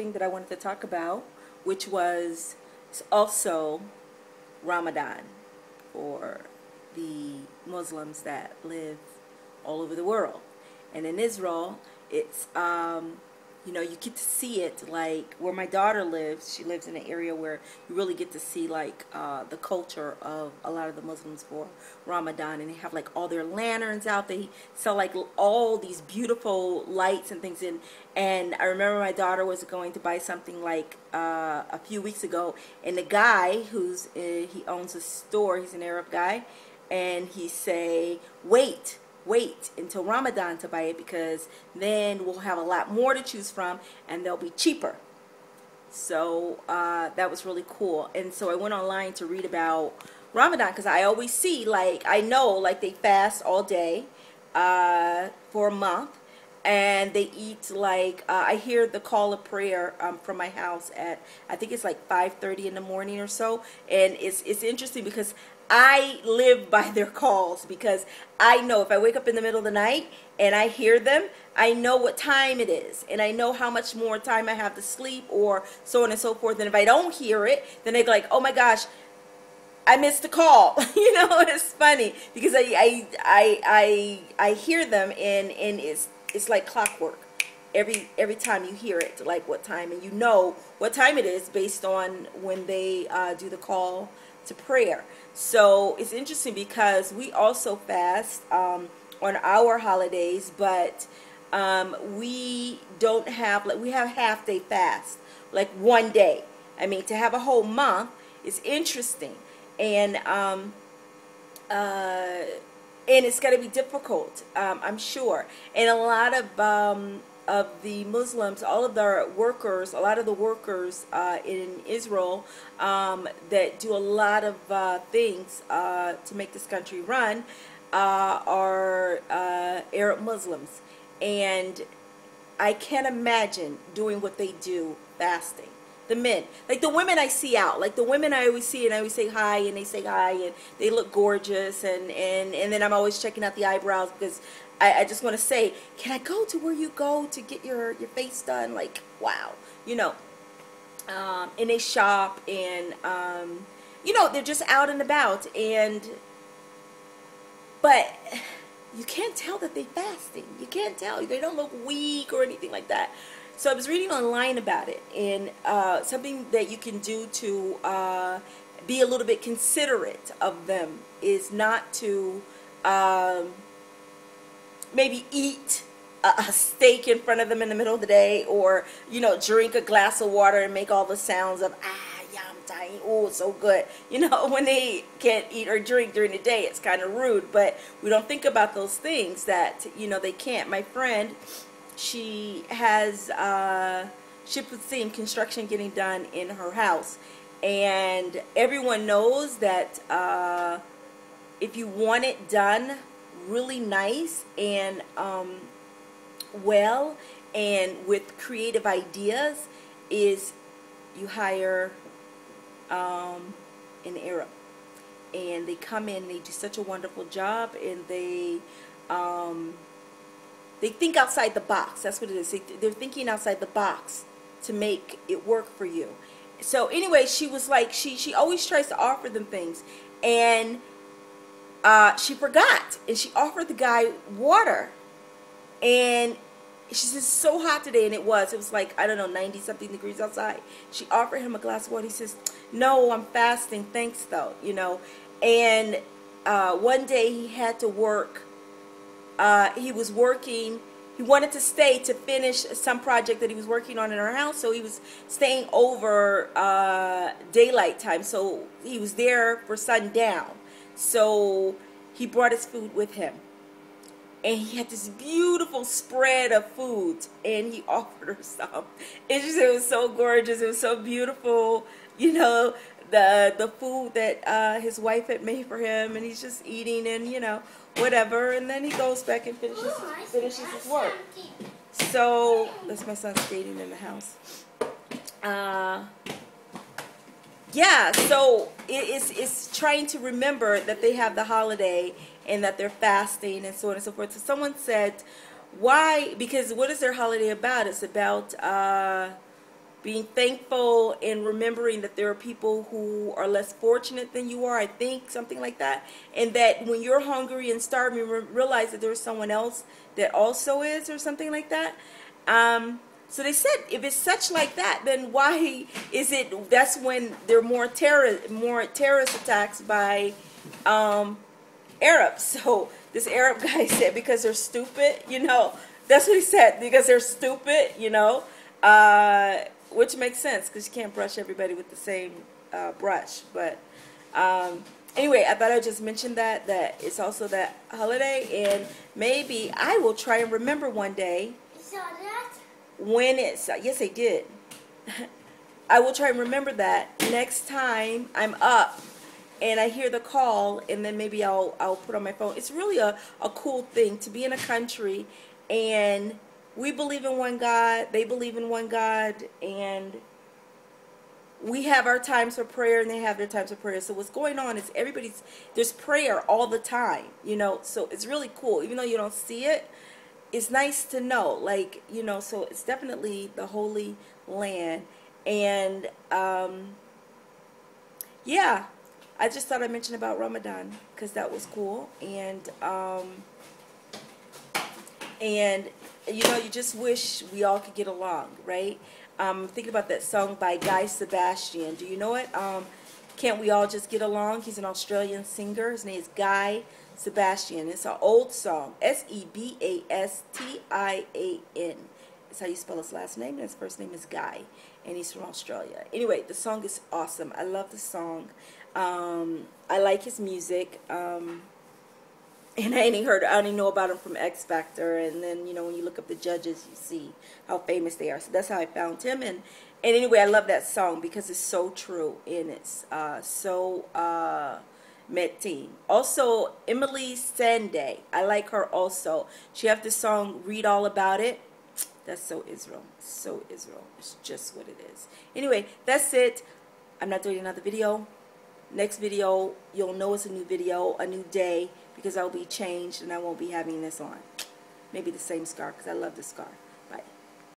thing that I wanted to talk about, which was also Ramadan for the Muslims that live all over the world. And in Israel, it's you get to see it, like where my daughter lives. She lives in an area where you really get to see like the culture of a lot of the Muslims for Ramadan, and they have like all their lanterns out. They sell like all these beautiful lights and things in. And I remember my daughter was going to buy something like a few weeks ago, and the guy he owns a store. He's an Arab guy, and he say, wait until Ramadan to buy it, because then we'll have a lot more to choose from and they'll be cheaper. So that was really cool. And so I went online to read about Ramadan, because I always see, like, I know like they fast all day for a month, and they eat like I hear the call of prayer from my house at, I think it's like 5:30 in the morning or so. And it's interesting because I live by their calls, because I know if I wake up in the middle of the night and I hear them, I know what time it is, and I know how much more time I have to sleep, or so on and so forth. And if I don't hear it, then they're like, oh my gosh, I missed the call. It's funny because I hear them, and it's like clockwork. Every time you hear it, like what time, and you know what time it is based on when they do the call to prayer. So it's interesting because we also fast on our holidays, but we don't have, like, we have half day fast, like one day. I mean, to have a whole month is interesting, and it's going to be difficult, I'm sure. And a lot of the Muslims, all of the workers, a lot of the workers in Israel that do a lot of things to make this country run are Arab Muslims. And I can't imagine doing what they do fasting. The men, like the women I see out, like the women I always see and I always say hi, and they say hi, and they look gorgeous, and then I'm always checking out the eyebrows, because I just want to say, can I go to where you go to get your face done? Like, wow, and they shop, and they're just out and about, but you can't tell that they're fasting. You can't tell. They don't look weak or anything like that. So I was reading online about it, and something that you can do to be a little bit considerate of them is not to maybe eat a steak in front of them in the middle of the day, or drink a glass of water and make all the sounds of yum dying, oh, it's so good. When they can't eat or drink during the day, it's kind of rude, but we don't think about those things that they can't. My friend, she has seen construction getting done in her house, and everyone knows that if you want it done really nice and well, and with creative ideas, is you hire an Arab, and they come in, they do such a wonderful job, and they think outside the box. That's what it is. They're thinking outside the box to make it work for you. So anyway, she was like, she always tries to offer them things, and she forgot, and she offered the guy water, and she says, it's so hot today, and it was like, I don't know, 90 something degrees outside. She offered him a glass of water. He says, no, I'm fasting, thanks though, and one day he had to work. He was working. He wanted to stay to finish some project that he was working on in our house, so he was staying over daylight time. So he was there for sundown. So he brought his food with him, and he had this beautiful spread of food, and he offered her some. It was so gorgeous. It was so beautiful. The food that his wife had made for him, and he's just eating, and whatever, and then he goes back and finishes his work. So that's my son skating in the house. Yeah, so it's trying to remember that they have the holiday and that they're fasting and so on and so forth. So someone said, why? Because what is their holiday about? It's about being thankful and remembering that there are people who are less fortunate than you are, I think, something like that. And that when you're hungry and starving, realize that there's someone else that also is, or something like that. So they said, if it's such like that, then why is it, that's when there are more terrorist attacks by Arabs. So this Arab guy said, because they're stupid, you know. That's what he said, because they're stupid, you know. Which makes sense, because you can't brush everybody with the same brush. But anyway, I thought I'd just mention that it's also that holiday, and maybe I will try and remember one day. You saw that? When it's, yes, I did. I will try and remember that next time I'm up and I hear the call, and then maybe I'll put on my phone. It's really a cool thing to be in a country, and we believe in one God, they believe in one God, and we have our times for prayer and they have their times of prayer. So what's going on is there's prayer all the time, you know. So it's really cool. Even though you don't see it, it's nice to know, like, you know. So it's definitely the Holy Land. And yeah, I just thought I'd mention about Ramadan because that was cool. And you know, you just wish we all could get along, right? Thinking about that song by Guy Sebastian. Do you know it? Can't We All Just Get Along? He's an Australian singer. His name is Guy Sebastian. It's an old song. Sebastian. That's how you spell his last name. And his first name is Guy. And he's from Australia. Anyway, the song is awesome. I love the song. I like his music. And I only know about him from X Factor. And then, you know, when you look up the judges, you see how famous they are. So that's how I found him. And anyway, I love that song because it's so true. And it's so metin. Also, Emily Sandé. I like her also. She has this song, Read All About It. That's so Israel. So Israel. It's just what it is. Anyway, that's it. I'm not doing another video. Next video, you'll know it's a new video, a new day, because I'll be changed and I won't be having this on. Maybe the same scar, because I love the scar.